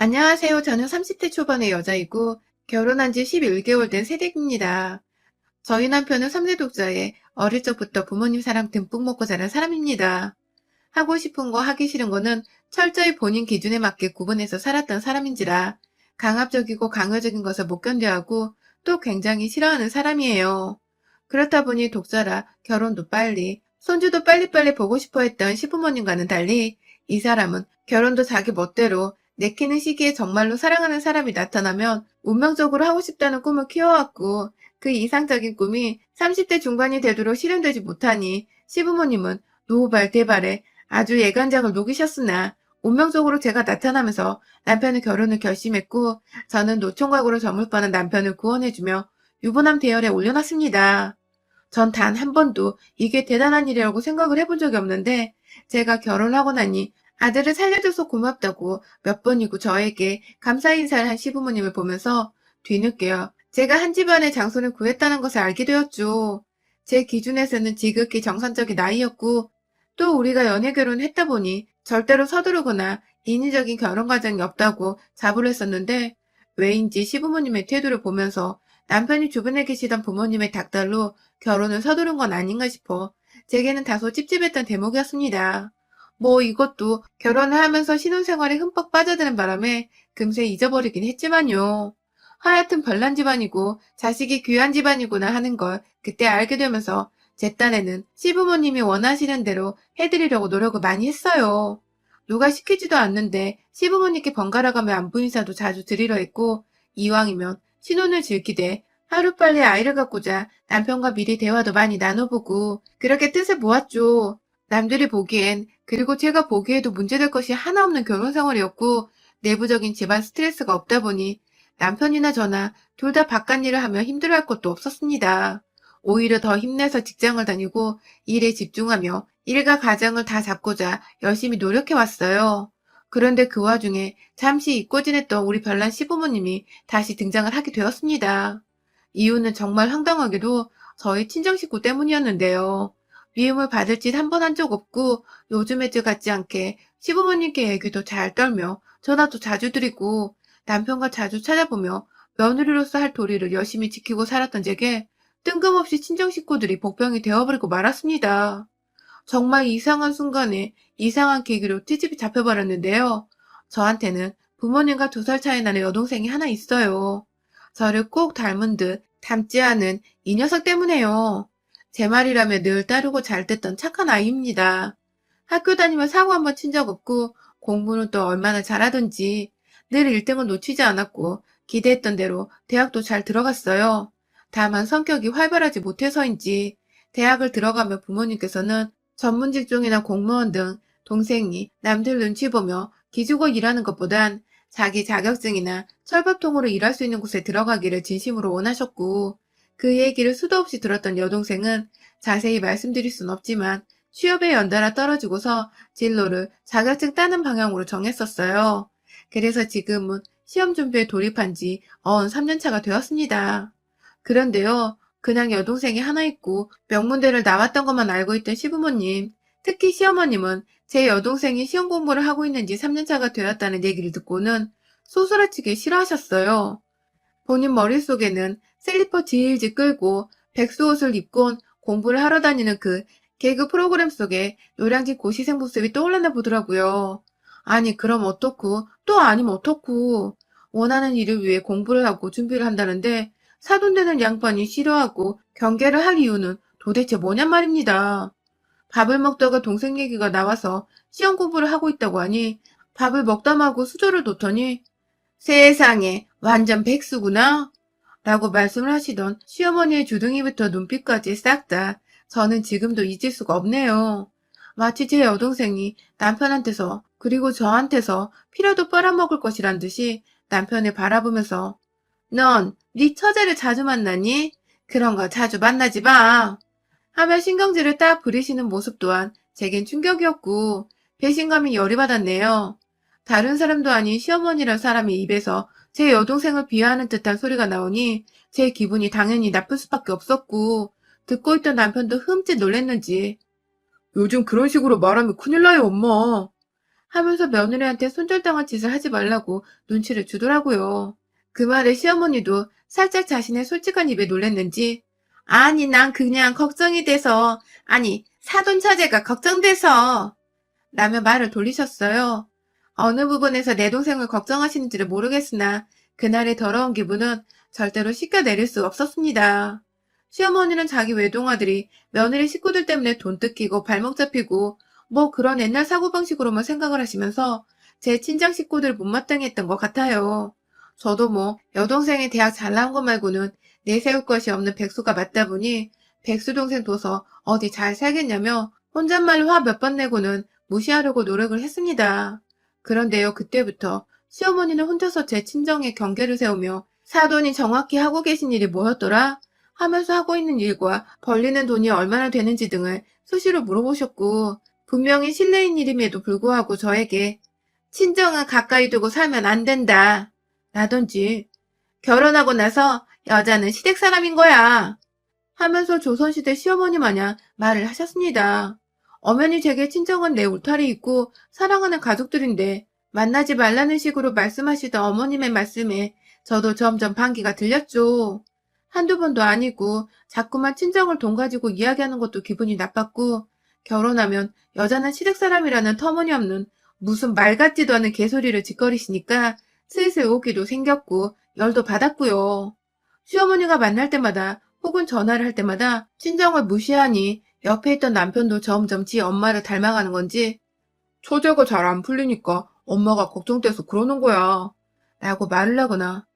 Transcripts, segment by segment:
안녕하세요. 저는 30대 초반의 여자이고 결혼한 지 11개월 된 새댁입니다. 저희 남편은 3대 독자에 어릴 적부터 부모님 사랑 듬뿍 먹고 자란 사람입니다. 하고 싶은 거 하기 싫은 거는 철저히 본인 기준에 맞게 구분해서 살았던 사람인지라 강압적이고 강요적인 것을 못 견뎌하고 또 굉장히 싫어하는 사람이에요. 그렇다 보니 독자라 결혼도 빨리, 손주도 빨리빨리 보고 싶어 했던 시부모님과는 달리 이 사람은 결혼도 자기 멋대로 내키는 시기에 정말로 사랑하는 사람이 나타나면 운명적으로 하고 싶다는 꿈을 키워왔고 그 이상적인 꿈이 30대 중반이 되도록 실현되지 못하니 시부모님은 노발대발에 아주 예간장을 녹이셨으나 운명적으로 제가 나타나면서 남편의 결혼을 결심했고 저는 노총각으로 저물 뻔한 남편을 구원해주며 유부남 대열에 올려놨습니다. 전 단 한 번도 이게 대단한 일이라고 생각을 해본 적이 없는데 제가 결혼하고 나니 아들을 살려줘서 고맙다고 몇 번이고 저에게 감사 인사를 한 시부모님을 보면서 뒤늦게요. 제가 한 집안의 장손을 구했다는 것을 알게 되었죠. 제 기준에서는 지극히 정상적인 나이였고 또 우리가 연애 결혼했다 보니 절대로 서두르거나 인위적인 결혼 과정이 없다고 자부를 했었는데 왜인지 시부모님의 태도를 보면서 남편이 주변에 계시던 부모님의 닥달로 결혼을 서두른 건 아닌가 싶어 제게는 다소 찝찝했던 대목이었습니다. 뭐 이것도 결혼을 하면서 신혼생활에 흠뻑 빠져드는 바람에 금세 잊어버리긴 했지만요. 하여튼 별난 집안이고 자식이 귀한 집안이구나 하는 걸 그때 알게 되면서 제 딴에는 시부모님이 원하시는 대로 해드리려고 노력을 많이 했어요. 누가 시키지도 않는데 시부모님께 번갈아가며 안부 인사도 자주 드리려 했고 이왕이면 신혼을 즐기되 하루빨리 아이를 갖고자 남편과 미리 대화도 많이 나눠보고 그렇게 뜻을 모았죠. 남들이 보기엔 그리고 제가 보기에도 문제될 것이 하나 없는 결혼 생활이었고 내부적인 집안 스트레스가 없다 보니 남편이나 저나 둘 다 바깥 일을 하며 힘들어할 것도 없었습니다. 오히려 더 힘내서 직장을 다니고 일에 집중하며 일과 가정을 다 잡고자 열심히 노력해왔어요. 그런데 그 와중에 잠시 잊고 지냈던 우리 별난 시부모님이 다시 등장을 하게 되었습니다. 이유는 정말 황당하게도 저희 친정 식구 때문이었는데요. 미움을 받을 짓 한 번 한 적 없고 요즘 애들 같지 않게 시부모님께 얘기도 잘 떨며 전화도 자주 드리고 남편과 자주 찾아보며 며느리로서 할 도리를 열심히 지키고 살았던 제게 뜬금없이 친정 식구들이 복병이 되어버리고 말았습니다. 정말 이상한 순간에 이상한 계기로 트집이 잡혀버렸는데요. 저한테는 부모님과 2살 차이 나는 여동생이 하나 있어요. 저를 꼭 닮은 듯 닮지 않은 이 녀석 때문에요. 제 말이라며 늘 따르고 잘 듣던 착한 아이입니다. 학교 다니며 사고 한 번 친 적 없고 공부는 또 얼마나 잘하던지 늘 1등을 놓치지 않았고 기대했던 대로 대학도 잘 들어갔어요. 다만 성격이 활발하지 못해서인지 대학을 들어가며 부모님께서는 전문 직종이나 공무원 등 동생이 남들 눈치 보며 기죽어 일하는 것보단 자기 자격증이나 철밥통으로 일할 수 있는 곳에 들어가기를 진심으로 원하셨고 그 얘기를 수도 없이 들었던 여동생은 자세히 말씀드릴 순 없지만 취업에 연달아 떨어지고서 진로를 자격증 따는 방향으로 정했었어요. 그래서 지금은 시험 준비에 돌입한 지 3년 차가 되었습니다. 그런데요, 그냥 여동생이 하나 있고 명문대를 나왔던 것만 알고 있던 시부모님, 특히 시어머님은 제 여동생이 시험 공부를 하고 있는지 3년 차가 되었다는 얘기를 듣고는 소스라치게 싫어하셨어요. 본인 머릿속에는 슬리퍼 질질 끌고 백수옷을 입곤 공부를 하러 다니는 그 개그 프로그램 속에 노량진 고시생 모습이 떠올랐나 보더라고요. 아니 그럼 어떻고 또 아니면 어떻고 원하는 일을 위해 공부를 하고 준비를 한다는데 사돈되는 양반이 싫어하고 경계를 할 이유는 도대체 뭐냔 말입니다. 밥을 먹다가 동생 얘기가 나와서 시험 공부를 하고 있다고 하니 밥을 먹다 마고 수저를 놓더니 세상에 완전 백수구나 라고 말씀을 하시던 시어머니의 주둥이부터 눈빛까지 싹 다 저는 지금도 잊을 수가 없네요. 마치 제 여동생이 남편한테서 그리고 저한테서 피라도 빨아먹을 것이란 듯이 남편을 바라보면서 넌 네 처제를 자주 만나니? 그런 거 자주 만나지 마. 하며 신경질을 딱 부리시는 모습 또한 제겐 충격이었고 배신감이 열이 받았네요. 다른 사람도 아닌 시어머니란 사람의 입에서 제 여동생을 비하하는 듯한 소리가 나오니 제 기분이 당연히 나쁠 수밖에 없었고 듣고 있던 남편도 흠칫 놀랬는지 요즘 그런 식으로 말하면 큰일 나요, 엄마. 하면서 며느리한테 손절당한 짓을 하지 말라고 눈치를 주더라고요. 그 말에 시어머니도 살짝 자신의 솔직한 입에 놀랬는지 아니 난 그냥 걱정이 돼서 아니 사돈 처제가 걱정돼서 라며 말을 돌리셨어요. 어느 부분에서 내 동생을 걱정하시는지를 모르겠으나 그날의 더러운 기분은 절대로 씻겨내릴 수 없었습니다. 시어머니는 자기 외동아들이 며느리 식구들 때문에 돈 뜯기고 발목 잡히고 뭐 그런 옛날 사고방식으로만 생각을 하시면서 제 친정 식구들 못마땅히 했던 것 같아요. 저도 뭐 여동생이 대학 잘 나온 것 말고는 내세울 것이 없는 백수가 맞다 보니 백수 동생 둬서 어디 잘 살겠냐며 혼잣말로 화 몇 번 내고는 무시하려고 노력을 했습니다. 그런데요, 그때부터 시어머니는 혼자서 제 친정에 경계를 세우며 사돈이 정확히 하고 계신 일이 뭐였더라? 하면서 하고 있는 일과 벌리는 돈이 얼마나 되는지 등을 수시로 물어보셨고 분명히 실례인 일임에도 불구하고 저에게 친정은 가까이 두고 살면 안 된다. 라든지 결혼하고 나서 여자는 시댁 사람인 거야. 하면서 조선시대 시어머니 마냥 말을 하셨습니다. 엄연히 제게 친정은 내 울타리 있고 사랑하는 가족들인데 만나지 말라는 식으로 말씀하시던 어머님의 말씀에 저도 점점 반기가 들렸죠. 한두 번도 아니고 자꾸만 친정을 돈 가지고 이야기하는 것도 기분이 나빴고 결혼하면 여자는 시댁 사람이라는 터무니없는 무슨 말 같지도 않은 개소리를 짓거리시니까 슬슬 오기도 생겼고 열도 받았고요. 시어머니가 만날 때마다 혹은 전화를 할 때마다 친정을 무시하니 옆에 있던 남편도 점점 지 엄마를 닮아가는 건지 처제가 잘 안 풀리니까 엄마가 걱정돼서 그러는 거야 라고 말을 하거나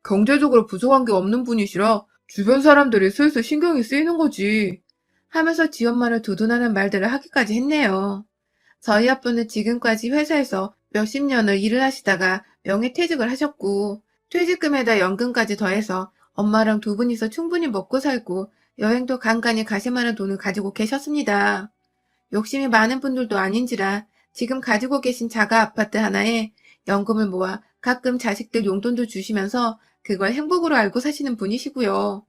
경제적으로 부족한 게 없는 분이시라 주변 사람들이 슬슬 신경이 쓰이는 거지 하면서 지 엄마를 두둔하는 말들을 하기까지 했네요. 저희 아빠는 지금까지 회사에서 몇십 년을 일을 하시다가 명예퇴직을 하셨고 퇴직금에다 연금까지 더해서 엄마랑 두 분이서 충분히 먹고 살고 여행도 간간히 가실 만한 돈을 가지고 계셨습니다. 욕심이 많은 분들도 아닌지라 지금 가지고 계신 자가 아파트 하나에 연금을 모아 가끔 자식들 용돈도 주시면서 그걸 행복으로 알고 사시는 분이시고요.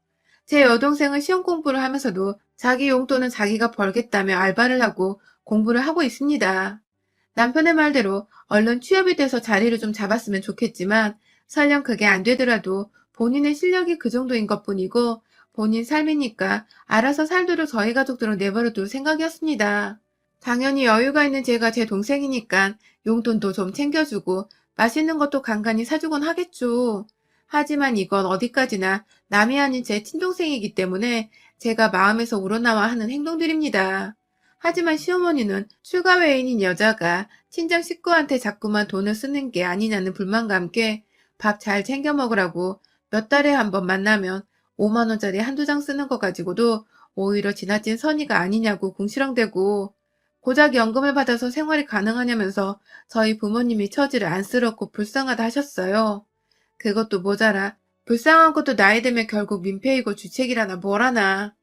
제 여동생은 시험 공부를 하면서도 자기 용돈은 자기가 벌겠다며 알바를 하고 공부를 하고 있습니다. 남편의 말대로 얼른 취업이 돼서 자리를 좀 잡았으면 좋겠지만 설령 그게 안 되더라도 본인의 실력이 그 정도인 것뿐이고 본인 삶이니까 알아서 살도록 저희 가족들은 내버려 둘 생각이었습니다. 당연히 여유가 있는 제가 제 동생이니까 용돈도 좀 챙겨주고 맛있는 것도 간간히 사주곤 하겠죠. 하지만 이건 어디까지나 남이 아닌 제 친동생이기 때문에 제가 마음에서 우러나와 하는 행동들입니다. 하지만 시어머니는 출가 외인인 여자가 친정 식구한테 자꾸만 돈을 쓰는 게 아니냐는 불만과 함께 밥 잘 챙겨 먹으라고 몇 달에 한 번 만나면 5만 원짜리 한두 장 쓰는 거 가지고도 오히려 지나친 선의가 아니냐고 궁시렁대고 고작 연금을 받아서 생활이 가능하냐면서 저희 부모님이 처지를 안쓰럽고 불쌍하다 하셨어요. 그것도 모자라 불쌍한 것도 나이 들면 결국 민폐이고 주책이라나 뭐라나.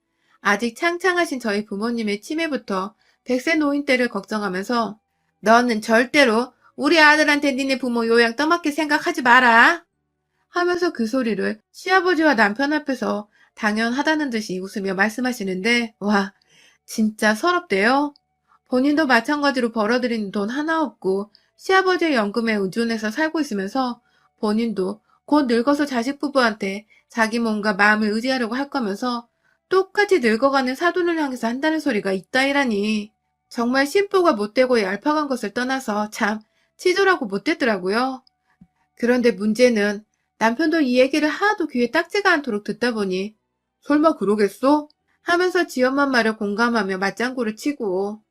아직 창창하신 저희 부모님의 치매부터 100세 노인 때를 걱정하면서 너는 절대로 우리 아들한테 니네 부모 요양 떠맡길 생각하지 마라 하면서 그 소리를 시아버지와 남편 앞에서 당연하다는 듯이 웃으며 말씀하시는데 와 진짜 서럽대요. 본인도 마찬가지로 벌어들이는 돈 하나 없고 시아버지의 연금에 의존해서 살고 있으면서 본인도 곧 늙어서 자식 부부한테 자기 몸과 마음을 의지하려고 할 거면서 똑같이 늙어가는 사돈을 향해서 한다는 소리가 있다이라니. 정말 심보가 못되고 얄팍한 것을 떠나서 참 치졸하고 못됐더라고요. 그런데 문제는 남편도 이 얘기를 하도 귀에 딱지가 않도록 듣다 보니 설마 그러겠어? 하면서 지엄마 말을 공감하며 맞장구를 치고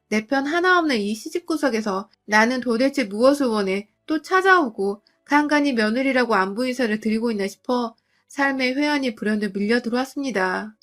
내 편 하나 없는 이 시집구석에서 나는 도대체 무엇을 원해 또 찾아오고 간간히 며느리라고 안부 인사를 드리고 있나 싶어 삶의 회한이 불현듯 밀려 들어왔습니다.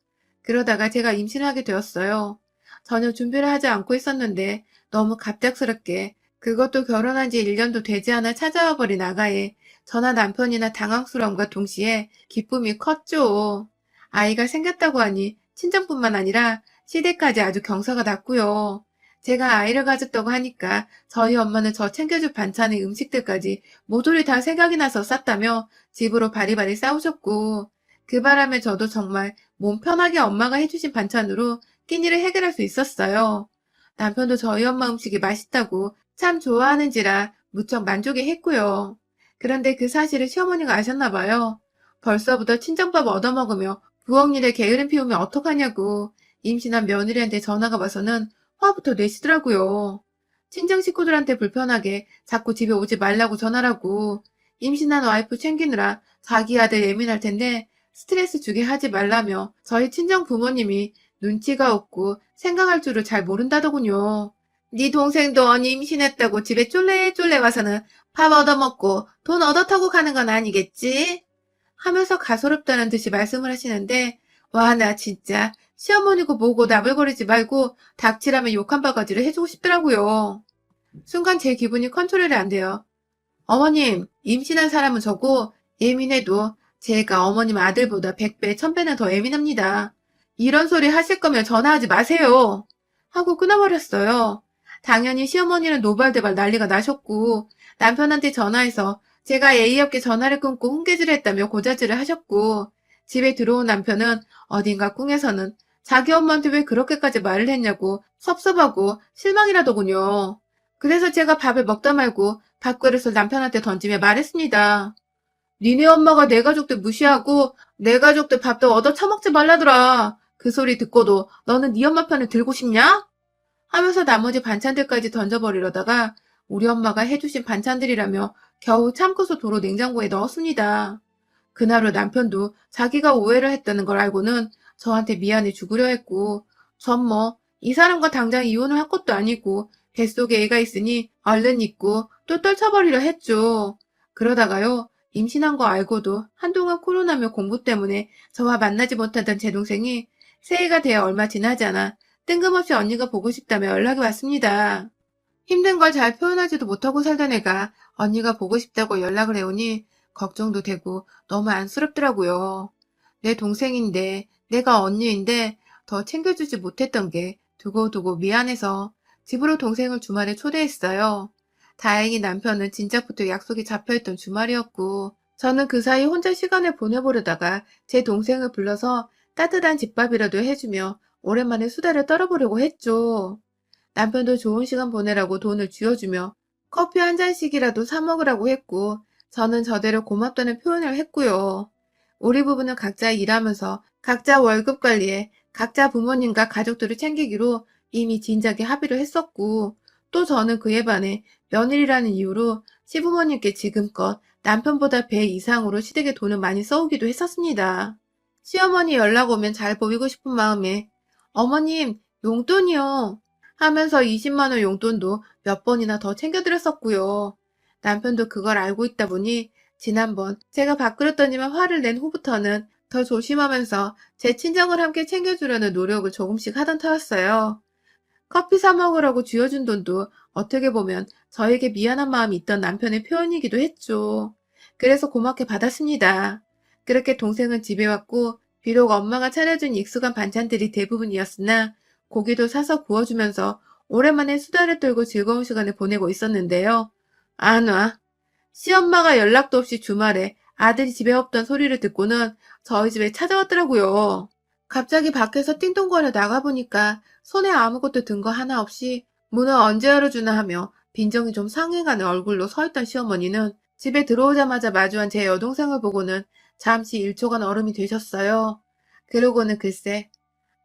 그러다가 제가 임신하게 되었어요. 전혀 준비를 하지 않고 있었는데 너무 갑작스럽게 그것도 결혼한 지 1년도 되지 않아 찾아와 버린 아가에 저나 남편이나 당황스러움과 동시에 기쁨이 컸죠. 아이가 생겼다고 하니 친정뿐만 아니라 시댁까지 아주 경사가 났고요. 제가 아이를 가졌다고 하니까 저희 엄마는 저 챙겨줄 반찬의 음식들까지 모조리 다 생각이 나서 쌌다며 집으로 바리바리 싸우셨고 그 바람에 저도 정말 몸 편하게 엄마가 해주신 반찬으로 끼니를 해결할 수 있었어요. 남편도 저희 엄마 음식이 맛있다고 참 좋아하는지라 무척 만족해 했고요. 그런데 그 사실을 시어머니가 아셨나 봐요. 벌써부터 친정밥 얻어먹으며 부엌 일에 게으름 피우면 어떡하냐고 임신한 며느리한테 전화가 와서는 화부터 내시더라고요. 친정 식구들한테 불편하게 자꾸 집에 오지 말라고 전화라고 임신한 와이프 챙기느라 자기 아들 예민할 텐데 스트레스 주게 하지 말라며 저희 친정 부모님이 눈치가 없고 생각할 줄을 잘 모른다더군요. 네 동생도 언니 임신했다고 집에 쫄래쫄래 와서는 밥 얻어먹고 돈 얻어타고 가는 건 아니겠지? 하면서 가소롭다는 듯이 말씀을 하시는데 와 나 진짜 시어머니고 뭐고 나불거리지 말고 닥치라면 욕 한 바가지를 해주고 싶더라고요. 순간 제 기분이 컨트롤이 안 돼요. 어머님 임신한 사람은 저고 예민해도 제가 어머님 아들보다 100배, 1000배는 더 예민합니다. 이런 소리 하실 거면 전화하지 마세요. 하고 끊어버렸어요. 당연히 시어머니는 노발대발 난리가 나셨고 남편한테 전화해서 제가 예의 없게 전화를 끊고 훈계질을 했다며 고자질을 하셨고 집에 들어온 남편은 어딘가 꿍에서는 자기 엄마한테 왜 그렇게까지 말을 했냐고 섭섭하고 실망이라더군요. 그래서 제가 밥을 먹다 말고 밥그릇을 남편한테 던지며 말했습니다. 니네 엄마가 내 가족들 무시하고 내 가족들 밥도 얻어 처먹지 말라더라. 그 소리 듣고도 너는 네 엄마 편을 들고 싶냐? 하면서 나머지 반찬들까지 던져버리려다가 우리 엄마가 해주신 반찬들이라며 겨우 참고서 도로 냉장고에 넣었습니다. 그날 후 남편도 자기가 오해를 했다는 걸 알고는 저한테 미안해 죽으려 했고 전 뭐 이 사람과 당장 이혼을 할 것도 아니고 뱃속에 애가 있으니 얼른 잊고 또 떨쳐버리려 했죠. 그러다가요. 임신한 거 알고도 한동안 코로나며 공부 때문에 저와 만나지 못하던 제 동생이 새해가 되어 얼마 지나지 않아 뜬금없이 언니가 보고 싶다며 연락이 왔습니다. 힘든 걸 잘 표현하지도 못하고 살던 애가 언니가 보고 싶다고 연락을 해오니 걱정도 되고 너무 안쓰럽더라고요. 내 동생인데 내가 언니인데 더 챙겨주지 못했던 게 두고두고 미안해서 집으로 동생을 주말에 초대했어요. 다행히 남편은 진작부터 약속이 잡혀있던 주말이었고 저는 그 사이 혼자 시간을 보내보려다가 제 동생을 불러서 따뜻한 집밥이라도 해주며 오랜만에 수다를 떨어보려고 했죠. 남편도 좋은 시간 보내라고 돈을 쥐어주며 커피 한 잔씩이라도 사 먹으라고 했고 저는 저대로 고맙다는 표현을 했고요. 우리 부부는 각자 일하면서 각자 월급 관리에 각자 부모님과 가족들을 챙기기로 이미 진작에 합의를 했었고 또 저는 그에 반해 며느리라는 이유로 시부모님께 지금껏 남편보다 배 이상으로 시댁에 돈을 많이 써오기도 했었습니다. 시어머니 연락 오면 잘 보이고 싶은 마음에 어머님 용돈이요 하면서 20만 원 용돈도 몇 번이나 더 챙겨드렸었고요. 남편도 그걸 알고 있다 보니 지난번 제가 밥그릇더니만 화를 낸 후부터는 더 조심하면서 제 친정을 함께 챙겨주려는 노력을 조금씩 하던 터였어요. 커피 사 먹으라고 쥐어준 돈도 어떻게 보면 저에게 미안한 마음이 있던 남편의 표현이기도 했죠. 그래서 고맙게 받았습니다. 그렇게 동생은 집에 왔고 비록 엄마가 차려준 익숙한 반찬들이 대부분이었으나 고기도 사서 구워주면서 오랜만에 수다를 떨고 즐거운 시간을 보내고 있었는데요. 안 와. 시엄마가 연락도 없이 주말에 아들이 집에 없던 소리를 듣고는 저희 집에 찾아왔더라고요. 갑자기 밖에서 띵동거려 나가보니까 손에 아무것도 든 거 하나 없이 문을 언제 열어주나 하며 빈정이 좀 상해가는 얼굴로 서있던 시어머니는 집에 들어오자마자 마주한 제 여동생을 보고는 잠시 1초간 얼음이 되셨어요. 그러고는 글쎄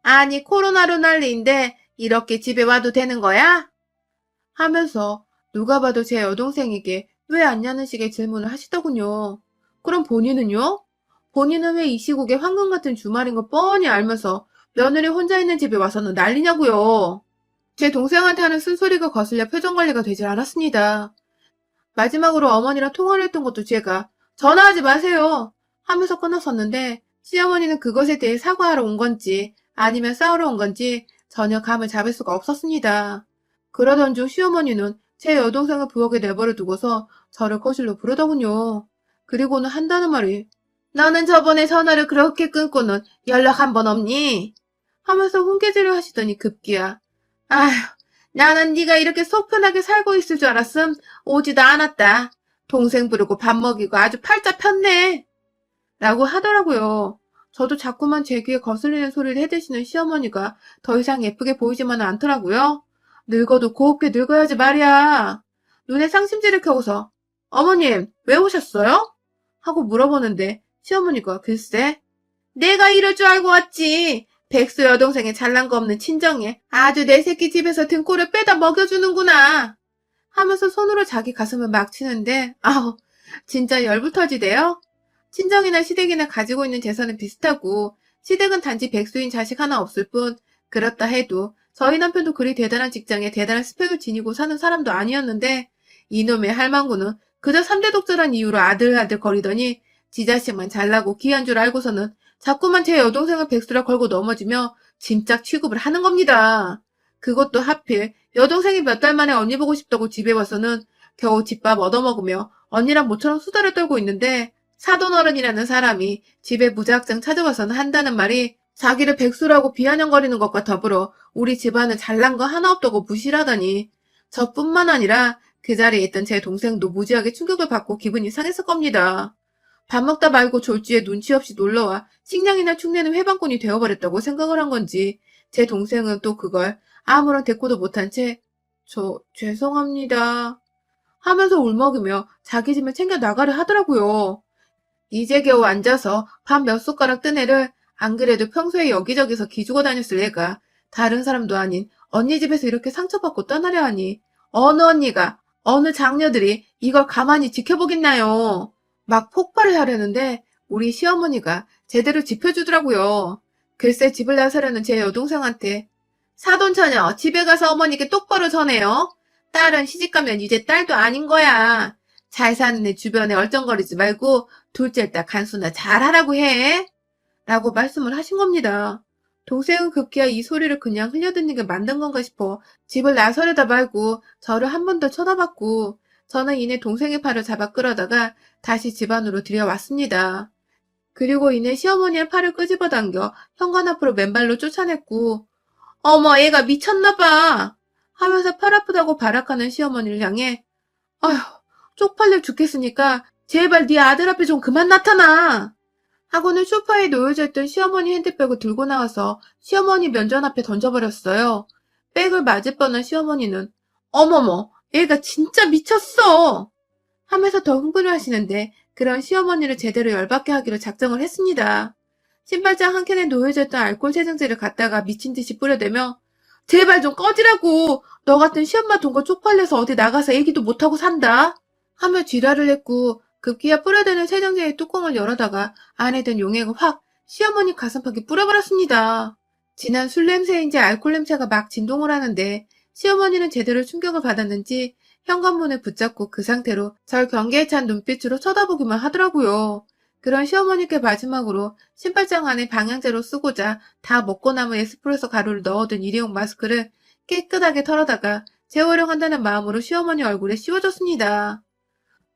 아니 코로나로 난리인데 이렇게 집에 와도 되는 거야? 하면서 누가 봐도 제 여동생에게 왜 왔냐는 식의 질문을 하시더군요. 그럼 본인은요? 본인은 왜 이 시국에 황금 같은 주말인 걸 뻔히 알면서 며느리 혼자 있는 집에 와서는 난리냐고요. 제 동생한테 하는 쓴소리가 거슬려 표정 관리가 되질 않았습니다. 마지막으로 어머니랑 통화를 했던 것도 제가 전화하지 마세요 하면서 끊었었는데 시어머니는 그것에 대해 사과하러 온 건지 아니면 싸우러 온 건지 전혀 감을 잡을 수가 없었습니다. 그러던 중 시어머니는 제 여동생을 부엌에 내버려 두고서 저를 거실로 부르더군요. 그리고는 한다는 말이 너는 저번에 전화를 그렇게 끊고는 연락 한 번 없니? 하면서 훈계질을 하시더니 급기야 아휴 나는 네가 이렇게 속 편하게 살고 있을 줄 알았음 오지도 않았다. 동생 부르고 밥 먹이고 아주 팔자 폈네. 라고 하더라고요. 저도 자꾸만 제 귀에 거슬리는 소리를 해대시는 시어머니가 더 이상 예쁘게 보이지만은 않더라고요. 늙어도 곱게 늙어야지 말이야. 눈에 상심지를 켜고서 어머님 왜 오셨어요? 하고 물어보는데 시어머니가 글쎄 내가 이럴 줄 알고 왔지. 백수 여동생의 잘난 거 없는 친정에 아주 내 새끼 집에서 등골을 빼다 먹여주는구나. 하면서 손으로 자기 가슴을 막 치는데 아우 진짜 열불 터지대요. 친정이나 시댁이나 가지고 있는 재산은 비슷하고 시댁은 단지 백수인 자식 하나 없을 뿐 그렇다 해도 저희 남편도 그리 대단한 직장에 대단한 스펙을 지니고 사는 사람도 아니었는데 이놈의 할망구는 그저 3대 독자란 이유로 아들아들 거리더니 지 자식만 잘나고 귀한 줄 알고서는 자꾸만 제 여동생을 백수라 걸고 넘어지며 짐짝 취급을 하는 겁니다. 그것도 하필 여동생이 몇 달 만에 언니 보고 싶다고 집에 와서는 겨우 집밥 얻어먹으며 언니랑 모처럼 수다를 떨고 있는데 사돈어른이라는 사람이 집에 무작정 찾아와서는 한다는 말이 자기를 백수라고 비아냥거리는 것과 더불어 우리 집안은 잘난 거 하나 없다고 무시를 하다니 저뿐만 아니라 그 자리에 있던 제 동생도 무지하게 충격을 받고 기분이 상했을 겁니다. 밥 먹다 말고 졸지에 눈치 없이 놀러와 식량이나 축내는 회방꾼이 되어버렸다고 생각을 한 건지 제 동생은 또 그걸 아무런 대꾸도 못한 채 죄송합니다 하면서 울먹이며 자기 짐을 챙겨 나가려 하더라고요. 이제 겨우 앉아서 밥 몇 숟가락 뜬 애를 안 그래도 평소에 여기저기서 기죽어 다녔을 애가 다른 사람도 아닌 언니 집에서 이렇게 상처받고 떠나려 하니 어느 언니가 어느 장녀들이 이걸 가만히 지켜보겠나요. 막 폭발을 하려는데 우리 시어머니가 제대로 짚어주더라고요. 글쎄 집을 나서려는 제 여동생한테 사돈처녀 집에 가서 어머니께 똑바로 전해요. 딸은 시집가면 이제 딸도 아닌 거야. 잘 사는 애 주변에 얼쩡거리지 말고 둘째 딸 간수나 잘하라고 해. 라고 말씀을 하신 겁니다. 동생은 급기야 이 소리를 그냥 흘려듣는 게 맞는 건가 싶어 집을 나서려다 말고 저를 한 번 더 쳐다봤고 저는 이내 동생의 팔을 잡아 끌어다가 다시 집 안으로 들여왔습니다. 그리고 이내 시어머니의 팔을 끄집어 당겨 현관 앞으로 맨발로 쫓아냈고 어머 얘가 미쳤나봐 하면서 팔 아프다고 발악하는 시어머니를 향해 아휴 쪽팔려 죽겠으니까 제발 네 아들 앞에 좀 그만 나타나 하고는 소파에 놓여져 있던 시어머니 핸드백을 들고 나와서 시어머니 면전 앞에 던져버렸어요. 백을 맞을 뻔한 시어머니는 어머머 얘가 진짜 미쳤어 하면서 더 흥분을 하시는데 그런 시어머니를 제대로 열받게 하기로 작정을 했습니다. 신발장 한 켠에 놓여져 있던 알코올 세정제를 갖다가 미친 듯이 뿌려대며 제발 좀 꺼지라고 너 같은 시엄마 돈 거 쪽팔려서 어디 나가서 얘기도 못하고 산다 하며 지랄을 했고 급기야 뿌려대는 세정제의 뚜껑을 열어다가 안에 든 용액을 확 시어머니 가슴팍에 뿌려버렸습니다. 진한 술 냄새인지 알코올 냄새가 막 진동을 하는데 시어머니는 제대로 충격을 받았는지 현관문을 붙잡고 그 상태로 절 경계에 찬 눈빛으로 쳐다보기만 하더라고요. 그런 시어머니께 마지막으로 신발장 안에 방향제로 쓰고자 다 먹고 남은 에스프레소 가루를 넣어둔 일회용 마스크를 깨끗하게 털어다가 재활용한다는 마음으로 시어머니 얼굴에 씌워줬습니다.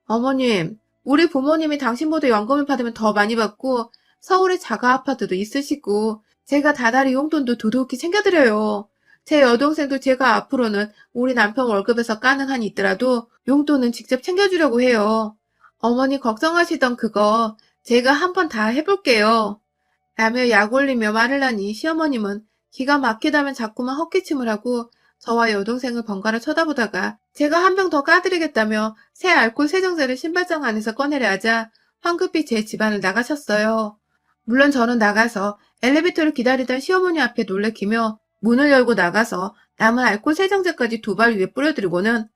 어머님, 우리 부모님이 당신보다 연금을 받으면 더 많이 받고 서울에 자가 아파트도 있으시고 제가 다달이 용돈도 두둑히 챙겨드려요. 제 여동생도 제가 앞으로는 우리 남편 월급에서 까는 한이 있더라도 용돈은 직접 챙겨주려고 해요. 어머니 걱정하시던 그거 제가 한번 다 해볼게요. 라며 약 올리며 말을 하니 시어머님은 기가 막히다면 자꾸만 헛기침을 하고 저와 여동생을 번갈아 쳐다보다가 제가 한 병 더 까드리겠다며 새 알코올 세정제를 신발장 안에서 꺼내려 하자 황급히 제 집안을 나가셨어요. 물론 저는 나가서 엘리베이터를 기다리던 시어머니 앞에 놀래키며 문을 열고 나가서 남은 알코올 세정제까지 두 발 위에 뿌려드리고는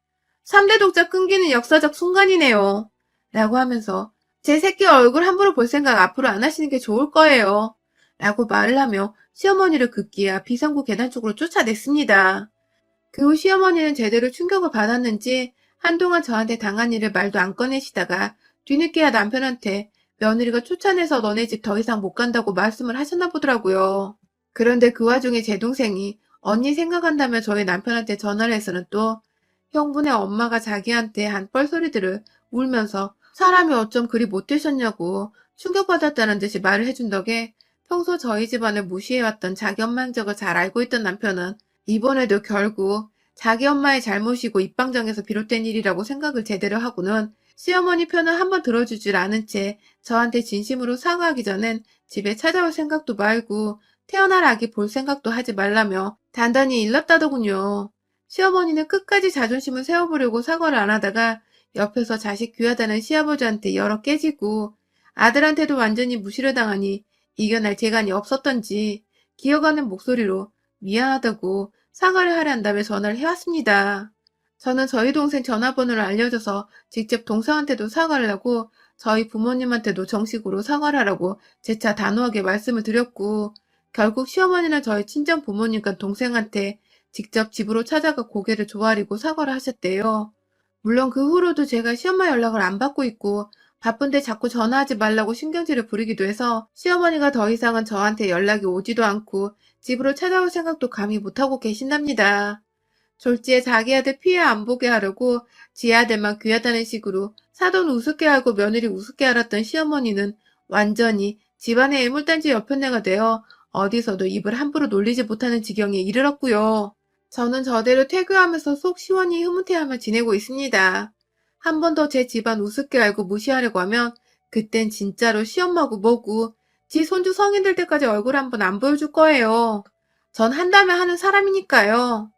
3대 독자 끊기는 역사적 순간이네요. 라고 하면서 제 새끼 얼굴 함부로 볼 생각 앞으로 안 하시는 게 좋을 거예요. 라고 말을 하며 시어머니를 급기야 비상구 계단 쪽으로 쫓아냈습니다. 그 후 시어머니는 제대로 충격을 받았는지 한동안 저한테 당한 일을 말도 안 꺼내시다가 뒤늦게야 남편한테 며느리가 쫓아내서 너네 집 더 이상 못 간다고 말씀을 하셨나 보더라고요. 그런데 그 와중에 제 동생이 언니 생각한다며 저희 남편한테 전화를 해서는 또 형부네 엄마가 자기한테 한 뻘소리들을 울면서 사람이 어쩜 그리 못되셨냐고 충격받았다는 듯이 말을 해준 덕에 평소 저희 집안을 무시해왔던 자기 엄마 행적을 잘 알고 있던 남편은 이번에도 결국 자기 엄마의 잘못이고 입방정에서 비롯된 일이라고 생각을 제대로 하고는 시어머니 편을 한번 들어주질 않은 채 저한테 진심으로 사과하기 전엔 집에 찾아올 생각도 말고 태어날 아기 볼 생각도 하지 말라며 단단히 일렀다더군요. 시어머니는 끝까지 자존심을 세워보려고 사과를 안 하다가 옆에서 자식 귀하다는 시아버지한테 열어 깨지고 아들한테도 완전히 무시를 당하니 이겨낼 재간이 없었던지 기어가는 목소리로 미안하다고 사과를 하려 한다며 전화를 해왔습니다. 저는 저희 동생 전화번호를 알려줘서 직접 동생한테도 사과를 하고 저희 부모님한테도 정식으로 사과를 하라고 재차 단호하게 말씀을 드렸고 결국 시어머니는 저희 친정 부모님과 동생한테 직접 집으로 찾아가 고개를 조아리고 사과를 하셨대요. 물론 그 후로도 제가 시엄마 연락을 안 받고 있고 바쁜데 자꾸 전화하지 말라고 신경질을 부리기도 해서 시어머니가 더 이상은 저한테 연락이 오지도 않고 집으로 찾아올 생각도 감히 못하고 계신답니다. 졸지에 자기 아들 피해 안 보게 하려고 지 아들만 귀하다는 식으로 사돈 우습게 알고 며느리 우습게 알았던 시어머니는 완전히 집안의 애물단지 여편네가 되어 어디서도 입을 함부로 놀리지 못하는 지경에 이르렀고요. 저는 저대로 퇴교하면서 속 시원히 흐뭇해하며 지내고 있습니다. 한 번 더 제 집안 우습게 알고 무시하려고 하면 그땐 진짜로 시엄마고 뭐고 지 손주 성인 될 때까지 얼굴 한 번 안 보여줄 거예요. 전 한다면 하는 사람이니까요.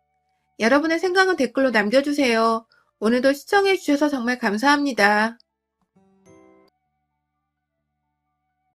여러분의 생각은 댓글로 남겨주세요. 오늘도 시청해주셔서 정말 감사합니다.